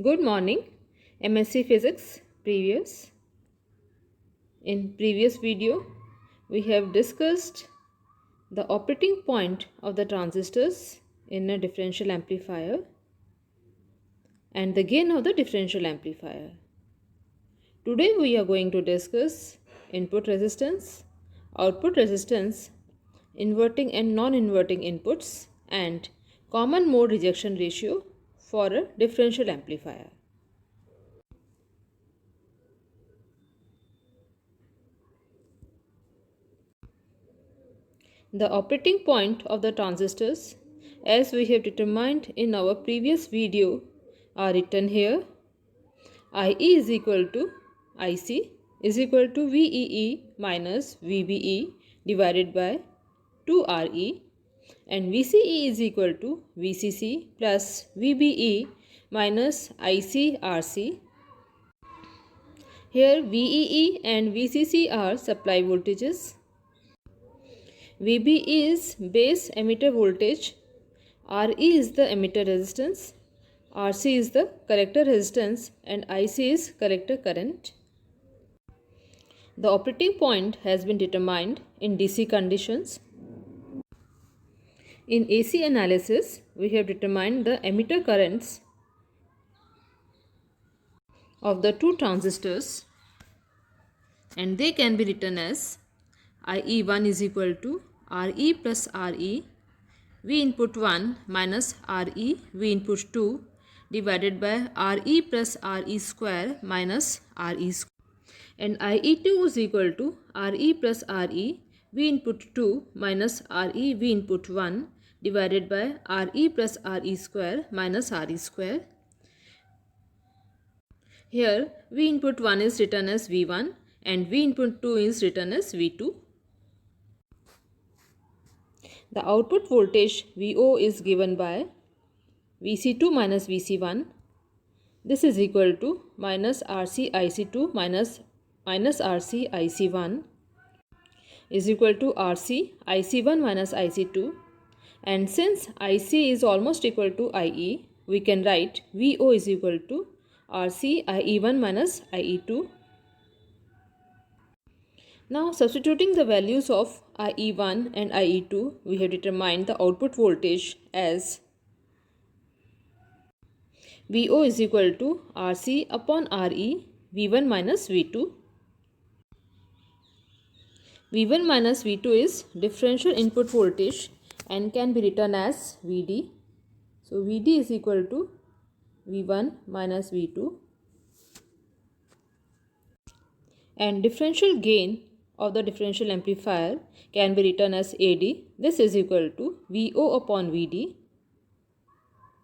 Good morning, MSc Physics previous. In previous video, we have discussed the operating point of the transistors in a differential amplifier and the gain of the differential amplifier. Today we are going to discuss input resistance, output resistance, inverting and non-inverting inputs, and common mode rejection ratio for a differential amplifier. The operating point of the transistors, as we have determined in our previous video, are written here. IE is equal to IC is equal to VEE minus VBE divided by 2RE, and VCE is equal to VCC plus VBE minus ICRC. Here VEE and VCC are supply voltages. VB is base emitter voltage, RE is the emitter resistance, RC is the collector resistance, and IC is collector current. The operating point has been determined in DC conditions. In AC analysis, we have determined the emitter currents of the two transistors, and they can be written as IE1 is equal to RE plus RE V input 1 minus RE V input 2 divided by RE plus RE square minus RE square, and IE2 is equal to RE plus RE V input 2 minus RE V input 1 divided by RE plus RE square minus RE square. Here V input 1 is written as V1 and V input 2 is written as V2. The output voltage VO is given by VC2 minus VC1. This is equal to minus RC IC2 minus RC IC1 is equal to RC IC1 minus IC2. And since IC is almost equal to IE, we can write VO is equal to RC IE1 minus IE2. Now substituting the values of IE1 and IE2, we have determined the output voltage as VO is equal to RC upon RE V1 minus V2. V1 minus V2 is differential input voltage and can be written as VD. So VD is equal to V1 minus V2, and differential gain of the differential amplifier can be written as AD. This is equal to VO upon VD,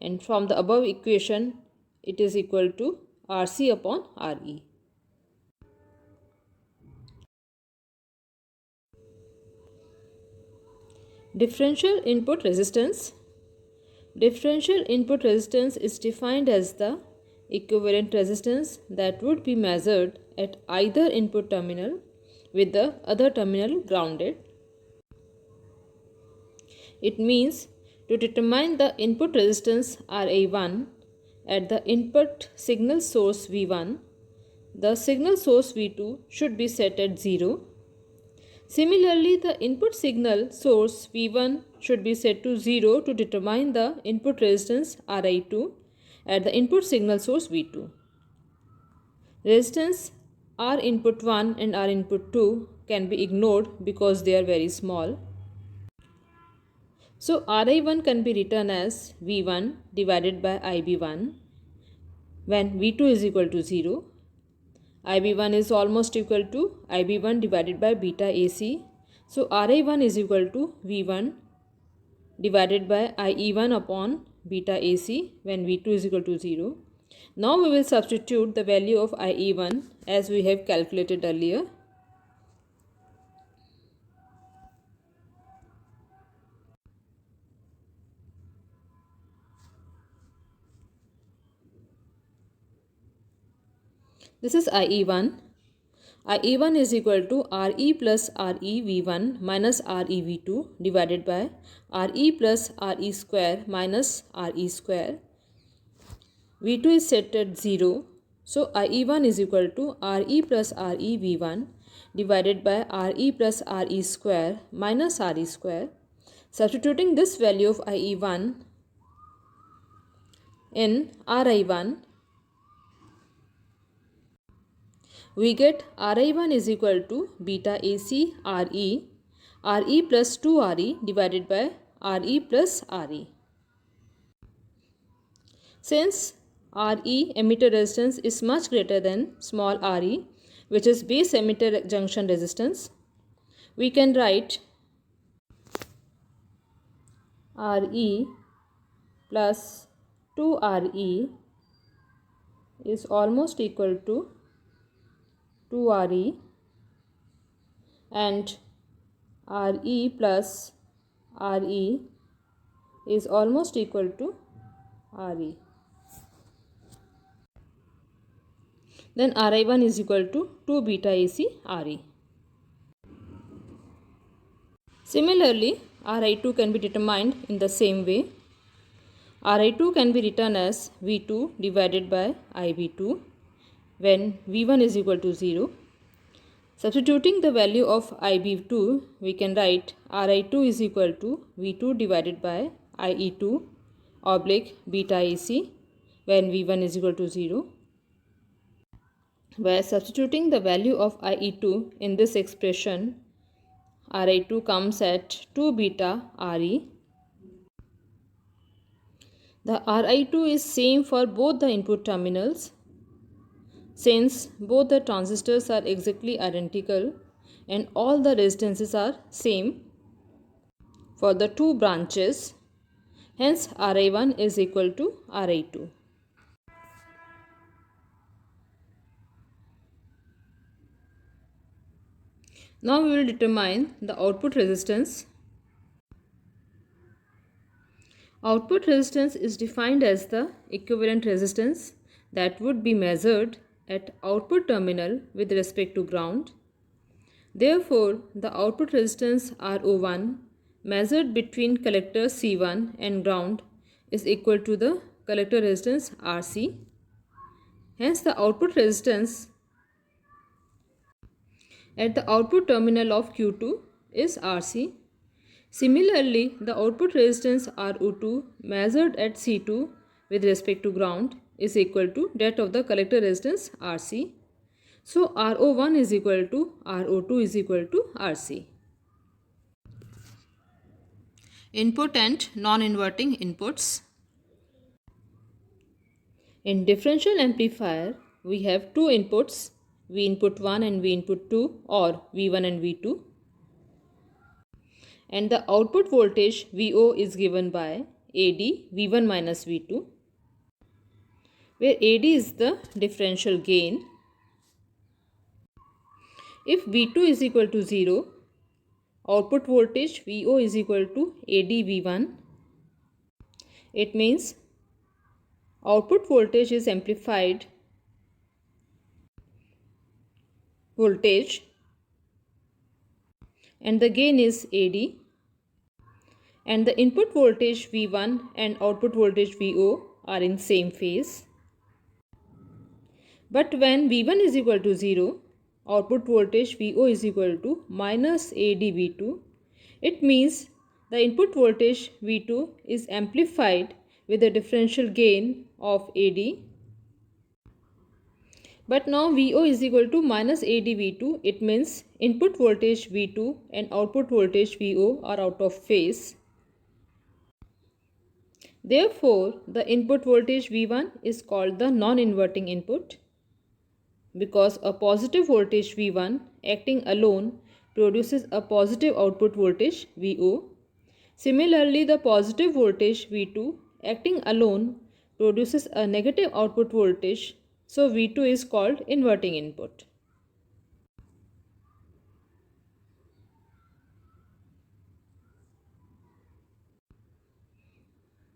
and from the above equation it is equal to RC upon RE. Differential input resistance. Differential input resistance is defined as the equivalent resistance that would be measured at either input terminal with the other terminal grounded. It means to determine the input resistance RA1 at the input signal source V1, the signal source V2 should be set at 0. Similarly, the input signal source V1 should be set to 0 to determine the input resistance RI2 at the input signal source V2. Resistance R input 1 and R input 2 can be ignored because they are very small. So RI1 can be written as V1 divided by IB1 when V2 is equal to 0. IB1 is almost equal to IB1 divided by beta AC. So RI1 is equal to V1 divided by IE1 upon beta AC when V2 is equal to 0. Now we will substitute the value of IE1 as we have calculated earlier. This is IE1. IE1 is equal to RE plus RE V1 minus RE V2 divided by RE plus RE square minus RE square. V2 is set at 0. So IE1 is equal to RE plus RE V1 divided by RE plus RE square minus RE square. Substituting this value of IE1 in RI1, we get RI1 is equal to beta AC RE plus 2RE divided by RE plus RE. Since RE emitter resistance is much greater than small re, which is base emitter junction resistance, we can write Re plus 2Re is almost equal to 2Re, and Re plus Re is almost equal to Re. Then Ri1 is equal to 2 beta AC Re. Similarly, Ri2 can be determined in the same way. Ri2 can be written as V2 divided by Ib2 when V1 is equal to 0. Substituting the value of Ib2, we can write Ri2 is equal to V2 divided by Ie2 oblique beta AC when V1 is equal to 0. Where substituting the value of Ie2 in this expression, Ri2 comes at 2 beta Re. The Ri2 is same for both the input terminals. Since both the transistors are exactly identical and all the resistances are same for the two branches, hence Ri1 is equal to Ri2. Now we will determine the output resistance. Output resistance is defined as the equivalent resistance that would be measured at output terminal with respect to ground. Therefore, the output resistance RO1 measured between collector C1 and ground is equal to the collector resistance RC. Hence, the output resistance at the output terminal of Q2 is RC. Similarly, the output resistance RO2 measured at C2 with respect to ground is equal to that of the collector resistance RC. So, RO1 is equal to RO2 is equal to RC. Input and non-inverting inputs. In differential amplifier, we have two inputs, V input 1 and V input 2, or V1 and V2. And the output voltage VO is given by AD V1 minus V2, where AD is the differential gain. If V2 is equal to 0, output voltage VO is equal to AD V1. It means output voltage is amplified voltage and the gain is AD, and the input voltage V1 and output voltage VO are in same phase. But when V1 is equal to 0, output voltage VO is equal to minus AD V2. It means the input voltage V2 is amplified with a differential gain of AD. But now VO is equal to minus AD V2. It means input voltage V2 and output voltage VO are out of phase. Therefore, the input voltage V1 is called the non-inverting input, because a positive voltage V1 acting alone produces a positive output voltage VO. Similarly, the positive voltage V2 acting alone produces a negative output voltage, so V2 is called inverting input.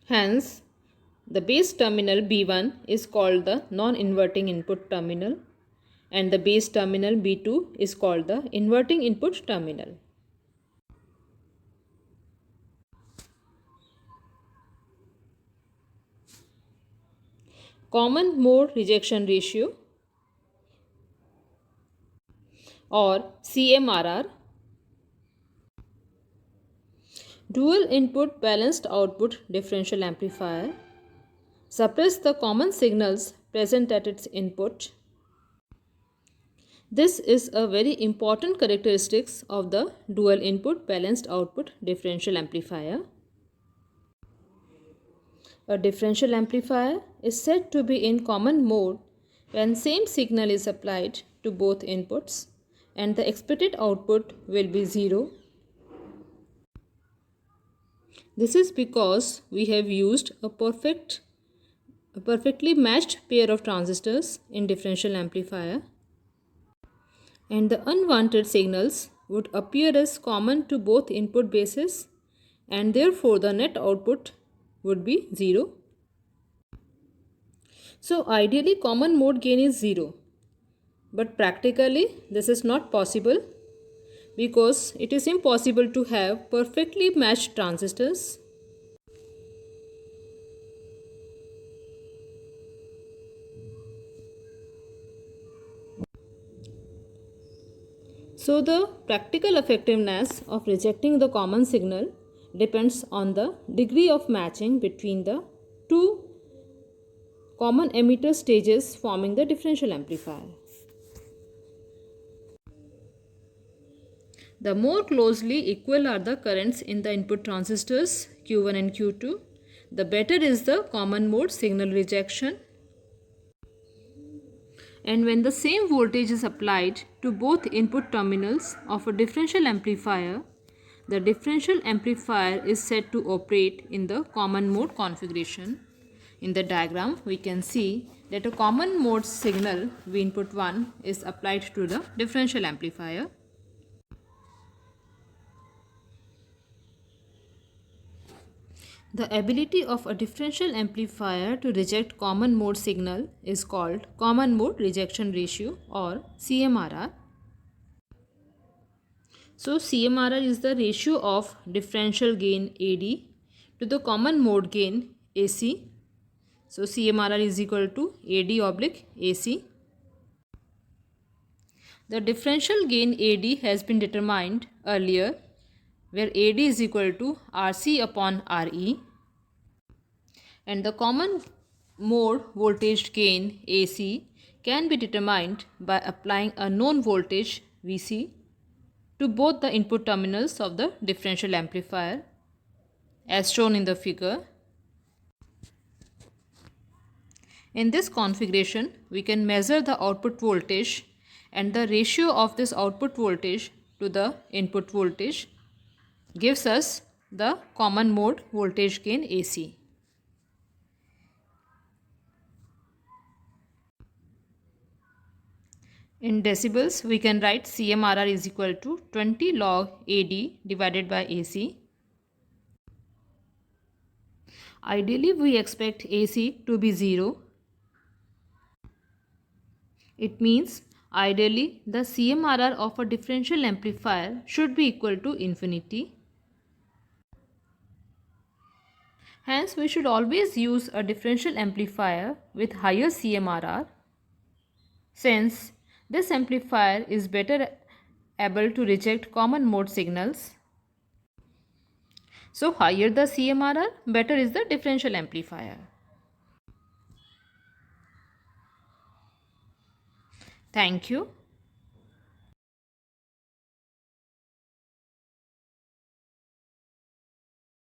Hence, the base terminal B1 is called the non-inverting input terminal, and the base terminal B2 is called the inverting input terminal. common mode rejection ratio or CMRR, dual input balanced output differential amplifier, suppress the common signals present at its input. This is a very important characteristic of the dual input balanced output differential amplifier. A differential amplifier is said to be in common mode when same signal is applied to both inputs and the expected output will be 0. This is because we have used a perfectly matched pair of transistors in differential amplifier, and the unwanted signals would appear as common to both input bases and therefore the net output would be 0. So ideally common mode gain is 0, but practically this is not possible because it is impossible to have perfectly matched transistors. So the practical effectiveness of rejecting the common signal depends on the degree of matching between the two common emitter stages forming the differential amplifier. The more closely equal are the currents in the input transistors Q1 and Q2, the better is the common mode signal rejection. And when the same voltage is applied to both input terminals of a differential amplifier, the differential amplifier is said to operate in the common mode configuration. In the diagram, we can see that a common mode signal V input 1 is applied to the differential amplifier. The ability of a differential amplifier to reject common mode signal is called common mode rejection ratio or CMRR. So CMRR is the ratio of differential gain AD to the common mode gain AC. So CMRR is equal to AD oblique AC. The differential gain AD has been determined earlier, where AD is equal to RC upon RE, and the common mode voltage gain AC can be determined by applying a known voltage VC to both the input terminals of the differential amplifier as shown in the figure. In this configuration, we can measure the output voltage, and the ratio of this output voltage to the input voltage gives us the common mode voltage gain AC. In decibels, we can write CMRR is equal to 20 log AD divided by AC. Ideally, we expect AC to be 0. It means ideally the CMRR of a differential amplifier should be equal to infinity. Hence, we should always use a differential amplifier with higher CMRR, since this amplifier is better able to reject common mode signals. So higher the CMRR, better is the differential amplifier. Thank you.